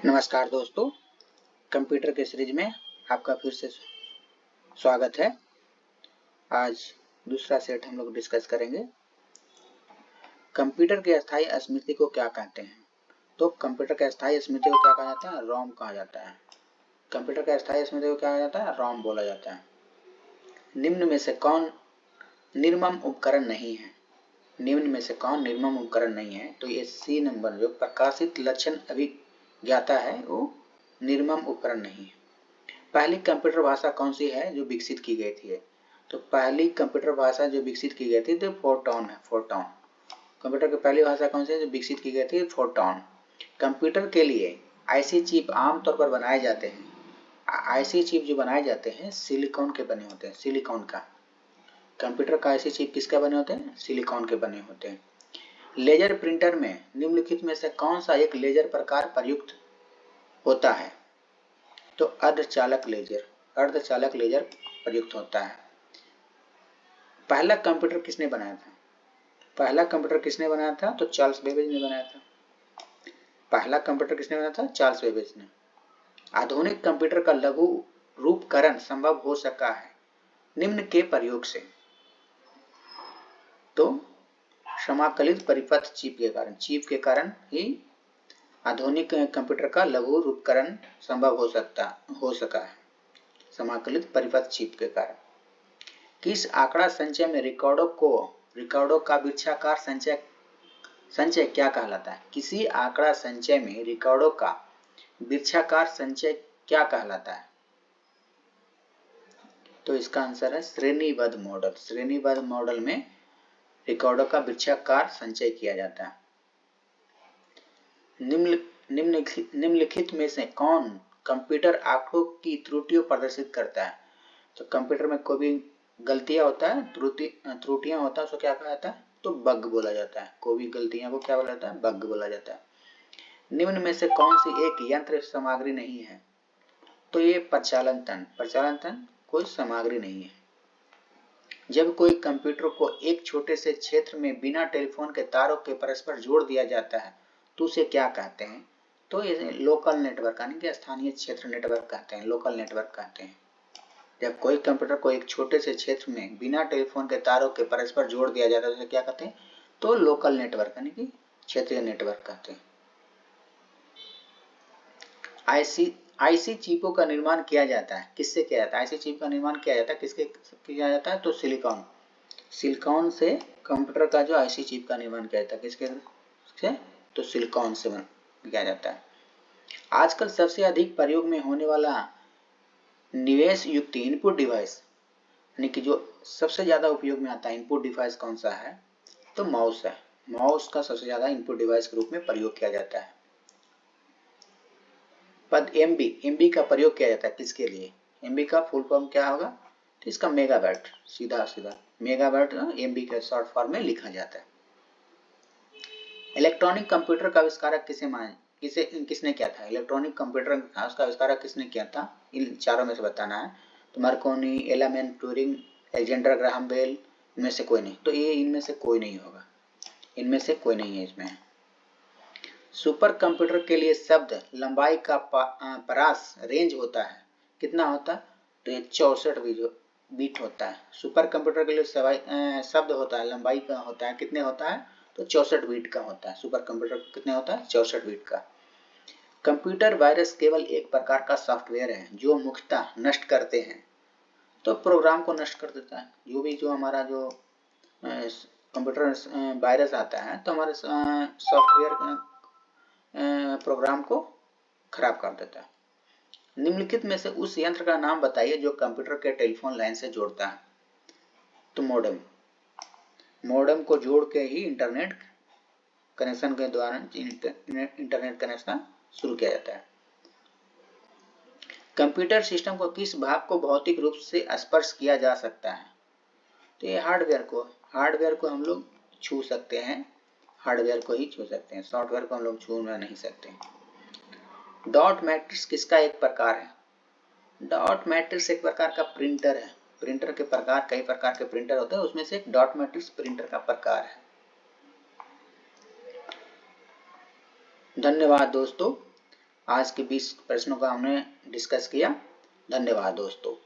नमस्कार दोस्तों, कंप्यूटर के सीरीज में आपका फिर से स्वागत है। आज दूसरा सेट हम लोग डिस्कस करेंगे। कंप्यूटर की अस्थायी स्मृति को क्या कहते हैं? तो कंप्यूटर की अस्थायी स्मृति को क्या कहा जाता है? रोम कहा जाता है। कंप्यूटर की अस्थायी स्मृति को क्या कहा जाता है? रोम बोला जाता है। निम्न में से कौन निर्मम उपकरण नहीं है? निम्न में से कौन निर्मम उपकरण नहीं है? तो ये सी नंबर जो प्रकाशित लक्षण अभिज्ञाता है वो निर्मम उपकरण नहीं है। पहली कंप्यूटर भाषा कौन सी है जो विकसित की गई थी? तो पहली कंप्यूटर भाषा जो विकसित की गई थी तो फोरट्रॉन है। फोरट्रॉन कंप्यूटर की पहली भाषा कौन सी है जो विकसित की गई थी? फोरट्रॉन। कंप्यूटर के लिए आईसी चिप आमतौर पर बनाए जाते हैं। आईसी चिप जो बनाए जाते हैं सिलिकॉन के बने होते हैं। सिलिकॉन का कंप्यूटर का आईसी चिप किसके बने होते हैं? सिलिकॉन के बने होते हैं। लेजर प्रिंटर में निम्नलिखित में से कौन सा एक लेजर प्रकार प्रयुक्त होता है? तो अर्धचालक लेजर प्रयुक्त होता है। पहला कंप्यूटर किसने बनाया था? पहला कंप्यूटर किसने बनाया था? तो चार्ल्स बेबेज ने बनाया था। पहला कंप्यूटर किसने बनाया था? चार्ल्स बेबेज ने। आधुनिक कंप्यूटर का लघु रूपकरण संभव हो सका है निम्न के प्रयोग से। तो समाकलित परिपथ चिप के कारण ही आधुनिक कंप्यूटर का लघु रूपकरण संभव हो सका है, समाकलित परिपथ चिप के कारण। किस आंकड़ा संचय में रिकॉर्डों का वृक्षाकार संचय क्या कहलाता है? किसी आंकड़ा संचय में रिकॉर्डों का वृक्षाकार संचय क्या कहलाता है? तो इसका आंसर है श्रेणीबद्ध मॉडल। श्रेणीबद्ध मॉडल में रिकॉर्डों का वृक्षाकार संचय किया जाता है। निम्नलिखित में से कौन कंप्यूटर आंकड़ों की त्रुटियों प्रदर्शित करता है? तो कंप्यूटर में कोई भी गलतियां होता है, त्रुटियां होता है, उसको क्या कहा जाता है? तो बग बोला जाता है। कोई भी गलतियां को क्या बोला जाता है? बग बोला जाता है। निम्न में से कौन सी एक यंत्र सामग्री नहीं है? तो ये प्रचालन तंत्र कोई सामग्री नहीं है। जब कोई कंप्यूटर को एक छोटे से क्षेत्र में बिना टेलीफोन के तारों के परस्पर जोड़ दिया जाता है तो उसे क्या कहते हैं? तो ये लोकल नेटवर्क यानी कि स्थानीय क्षेत्र नेटवर्क कहते हैं, लोकल नेटवर्क कहते हैं। जब कोई कंप्यूटर को एक छोटे से क्षेत्र में बिना टेलीफोन के तारों के परस्पर जोड़ दिया जाता है तो क्या कहते हैं? तो लोकल नेटवर्क यानी कि क्षेत्रीय नेटवर्क कहते हैं। आईसी चिपों का निर्माण किया जाता है, किससे किया जाता है? आईसी चिप का निर्माण किया जाता है किसके किया जाता है? तो सिलिकॉन से कंप्यूटर का जो आईसी चिप का निर्माण किया जाता है किसके से? तो सिलिकॉन से किया जाता है। आजकल सबसे अधिक प्रयोग में होने वाला निवेश युक्त इनपुट डिवाइस यानी कि जो सबसे ज्यादा उपयोग में आता है इनपुट डिवाइस कौन सा है? तो माउस है। माउस का सबसे ज्यादा इनपुट डिवाइस के रूप में प्रयोग किया जाता है। पद एमबी का प्रयोग किया जाता है किसके लिए? एमबी का फुल फॉर्म क्या होगा? तो इसका मेगाबाइट, सीधा मेगाबाइट एमबी के शॉर्ट फॉर्म में लिखा जाता है। इलेक्ट्रॉनिक कंप्यूटर का आविष्कारक किसने किया था? इलेक्ट्रॉनिक कंप्यूटर का आविष्कारक किसने किया था? इन चारों में से बताना है। तो मार्कोनी, एलामेन, ट्यूरिंग, अलेक्जेंडर ग्राहम बेल, इनमें से कोई नहीं। तो ये इनमें से कोई नहीं होगा, इनमें से कोई नहीं है इसमें। सुपर कंप्यूटर के लिए शब्द लंबाई का परास रेंज होता है, कितना होता है? तो ये 64 बीट होता है। सुपर कंप्यूटर के लिए शब्द होता है, लंबाई का होता है, कितने होता है? तो 64 बीट का होता है। सुपर कंप्यूटर कितने होता है? 64 बीट का। कंप्यूटर वायरस केवल एक प्रकार का सॉफ्टवेयर है जो मुख्यतः नष्ट करते हैं, तो प्रोग्राम को नष्ट कर देता है। जो हमारा जो कंप्यूटर वायरस आता है तो हमारे सॉफ्टवेयर प्रोग्राम को खराब कर देता है। निम्नलिखित में से उस यंत्र का नाम बताइए जो कंप्यूटर के टेलीफोन लाइन से जोड़ता है। तो मॉडेम को जोड़ के ही इंटरनेट कनेक्शन के द्वारा इंटरनेट कनेक्शन शुरू किया जाता है। कंप्यूटर सिस्टम को किस भाग को भौतिक रूप से स्पर्श किया जा सकता है? तो ये हार्डवेयर को हम लोग छू सकते हैं, हार्डवेयर को ही छू सकते हैं, सॉफ्टवेयर को हम लोग छू नहीं सकते। डॉट मैट्रिक्स किसका एक प्रकार है? डॉट मैट्रिक्स एक प्रकार का प्रिंटर है। प्रिंटर के प्रकार, कई प्रकार के प्रिंटर होते हैं, उसमें से एक डॉट मैट्रिक्स प्रिंटर का प्रकार है। धन्यवाद दोस्तों। आज के 20 प्रश्नों का हमने डिस्कस किया। धन्यवाद दोस्तों।